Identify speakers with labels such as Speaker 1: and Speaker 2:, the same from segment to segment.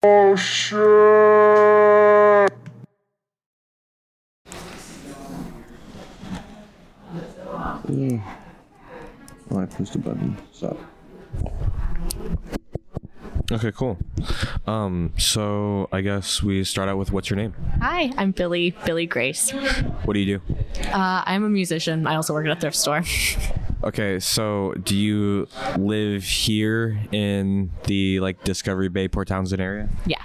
Speaker 1: Oh shit!
Speaker 2: Yeah. Oh, I pushed a button. Stop. Okay, cool. So I guess we start out with what's your name?
Speaker 3: Hi, I'm Bilee Grace.
Speaker 2: What do you do?
Speaker 3: I'm a musician. I also work at a thrift store.
Speaker 2: Okay, so do you live here in the Discovery Bay, Port Townsend area?
Speaker 3: Yeah.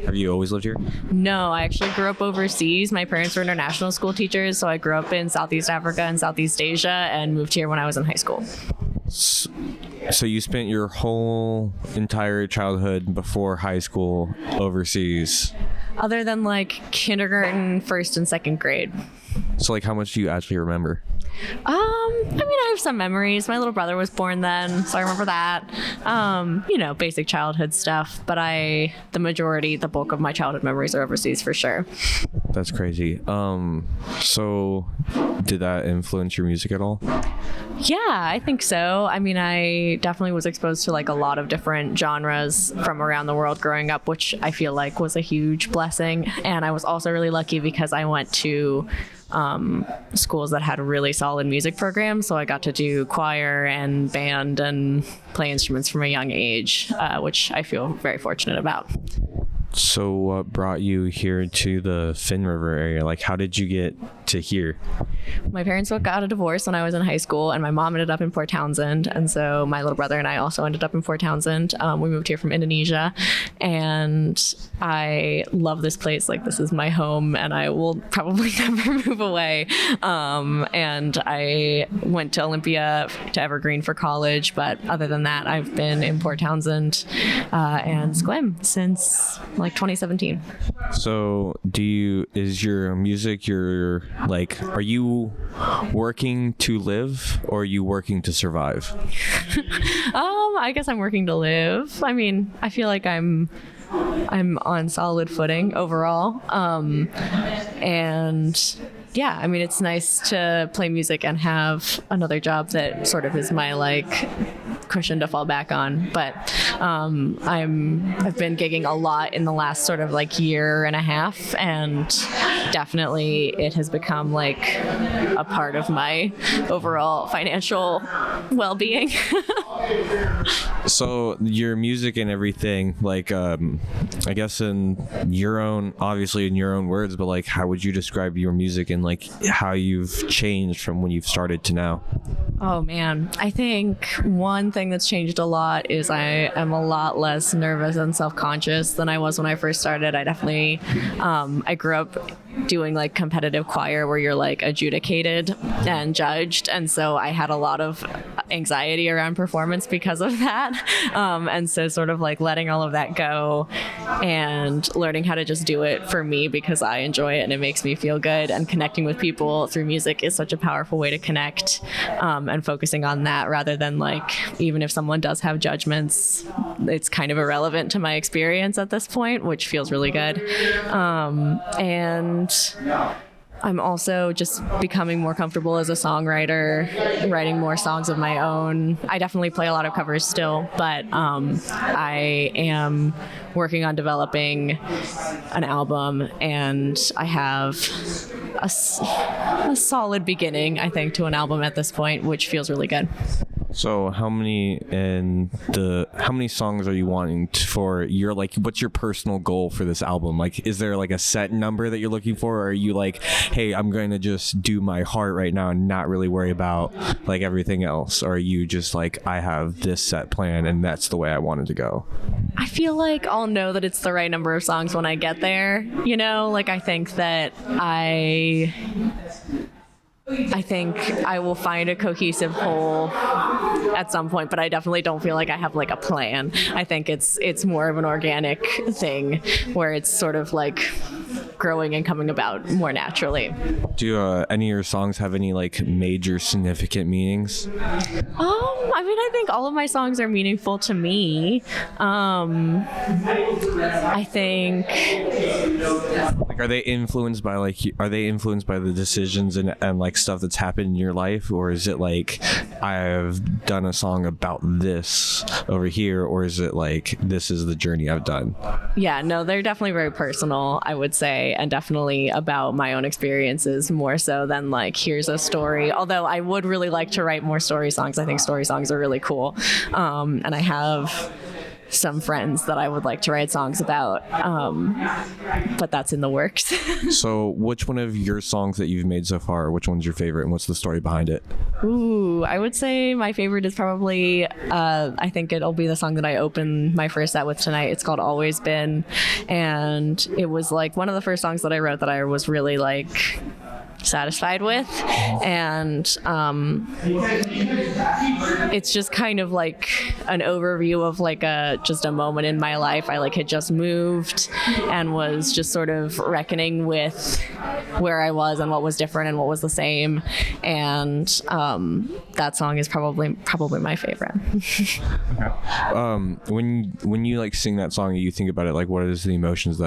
Speaker 2: Have you always lived here?
Speaker 3: No, I actually grew up overseas. My parents were international school teachers, so I grew up in Southeast Africa and Southeast Asia and moved here when I was in high school.
Speaker 2: So you spent your whole entire childhood before high school overseas?
Speaker 3: Other than kindergarten, first and second grade.
Speaker 2: So how much do you actually remember?
Speaker 3: I have some memories. My little brother was born then, so I remember that. Basic childhood stuff. But the bulk of my childhood memories are overseas for sure.
Speaker 2: That's crazy. So did that influence your music at all?
Speaker 3: Yeah, I think so. I definitely was exposed to a lot of different genres from around the world growing up, which I feel like was a huge blessing. And I was also really lucky because I went to schools that had really solid music programs. So I got to do choir and band and play instruments from a young age, which I feel very fortunate about.
Speaker 2: So what brought you here to the Finn River area? How did you get to here?
Speaker 3: My parents got a divorce when I was in high school, and my mom ended up in Port Townsend. And so my little brother and I also ended up in Port Townsend. We moved here from Indonesia, and I love this place. This is my home, and I will probably never move away. And I went to Olympia to Evergreen for college, but other than that, I've been in Port Townsend and Sequim since 2017.
Speaker 2: So is your music are you working to live or are you working to survive?
Speaker 3: I guess I'm working to live. I feel like I'm on solid footing overall. And yeah, it's nice to play music and have another job that sort of is my cushion to fall back on. But I've been gigging a lot in the last sort of year and a half, and definitely it has become a part of my overall financial well-being.
Speaker 2: So your music and everything, I guess obviously in your own words, but how would you describe your music and how you've changed from when you've started to now?
Speaker 3: Oh man, I think one thing that's changed a lot is I am a lot less nervous and self-conscious than I was when I first started. I definitely, I grew up doing competitive choir where you're adjudicated and judged, and so I had a lot of anxiety around performance because of that, and so sort of letting all of that go and learning how to just do it for me because I enjoy it and it makes me feel good, and connecting with people through music is such a powerful way to connect, and focusing on that rather than even if someone does have judgments, it's kind of irrelevant to my experience at this point, which feels really good. And I'm also just becoming more comfortable as a songwriter, writing more songs of my own. I definitely play a lot of covers still, but I am working on developing an album, and I have a solid beginning, I think, to an album at this point, which feels really good.
Speaker 2: So how many songs are you wanting for your what's your personal goal for this album? Is there a set number that you're looking for, or are you hey, I'm going to just do my heart right now and not really worry about everything else? Or are you just I have this set plan and that's the way I want it to go?
Speaker 3: I feel I'll know that it's the right number of songs when I get there, I think that I think I will find a cohesive whole at some point, but I definitely don't feel I have a plan. I think it's more of an organic thing where it's sort of growing and coming about more naturally.
Speaker 2: Do any of your songs have any major significant meanings?
Speaker 3: mean, I think all of my songs are meaningful to me. I think,
Speaker 2: Like, are they influenced by the decisions and like stuff that's happened in your life, or is it like I've done a song about this over here, or is it like this is the journey I've done?
Speaker 3: yeah, no, they're definitely very personal, I would say, and definitely about my own experiences more so than like here's a story. Although I would really like to write more story songs. I think story songs are really cool, and I have some friends that I would like to write songs about, but that's in the works.
Speaker 2: So which one of your songs that you've made so far, which one's your favorite and what's the story behind it?
Speaker 3: Ooh, I would say my favorite is probably, I think it'll be the song that I open my first set with tonight. It's called Always Been, and it was like one of the first songs that I wrote that I was really like satisfied with, and it's just kind of like an overview of like just a moment in my life. I like had just moved and was just sort of reckoning with where I was and what was different and what was the same, and that song is probably my favorite.
Speaker 2: When you like sing that song, you think about it, like what is the emotions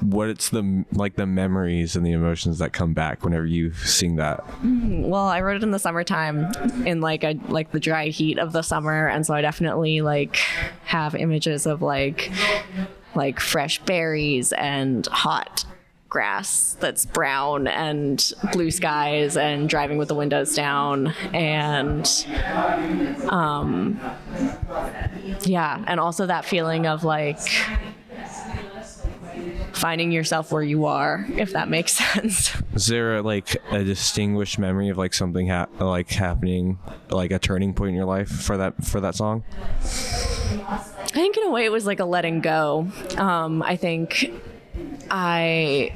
Speaker 2: what's the like the memories and the emotions that come back whenever you sing that?
Speaker 3: Well, I wrote it in the summertime in like the dry heat of the summer, and so I definitely like have images of like fresh berries and hot grass that's brown and blue skies and driving with the windows down, and yeah, and also that feeling of like finding yourself where you are, if that makes sense.
Speaker 2: Is there like a distinguished memory of like something happening, like a turning point in your life for that song?
Speaker 3: I think in a way it was like a letting go. I think I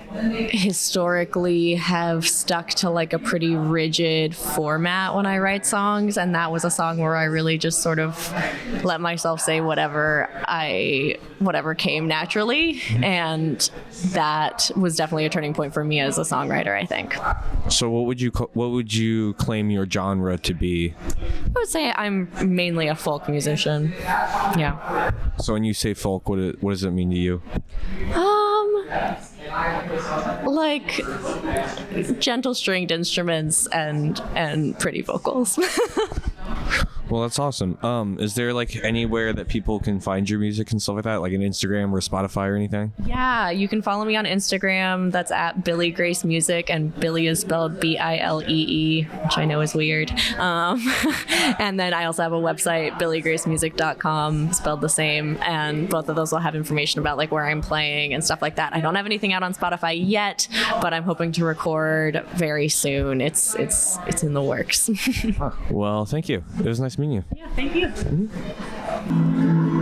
Speaker 3: historically have stuck to like a pretty rigid format when I write songs, and that was a song where I really just sort of let myself say whatever came naturally, and that was definitely a turning point for me as a songwriter, I think.
Speaker 2: So what would you claim your genre to be?
Speaker 3: I would say I'm mainly a folk musician. Yeah.
Speaker 2: So when you say folk, what does it mean to you?
Speaker 3: Like gentle stringed instruments and pretty vocals.
Speaker 2: Well, that's awesome. Is there like anywhere that people can find your music and stuff like that, like an Instagram or Spotify or anything?
Speaker 3: Yeah, you can follow me on Instagram. That's at Bilee Grace Music, and Bilee is spelled Bilee, which I know is weird. And then I also have a website, BileeGraceMusic.com, spelled the same, and both of those will have information about like where I'm playing and stuff like that. I don't have anything out on Spotify yet, but I'm hoping to record very soon. It's in the works.
Speaker 2: Well, thank you. It was nice meeting you.
Speaker 3: Yeah, thank you. Mm-hmm.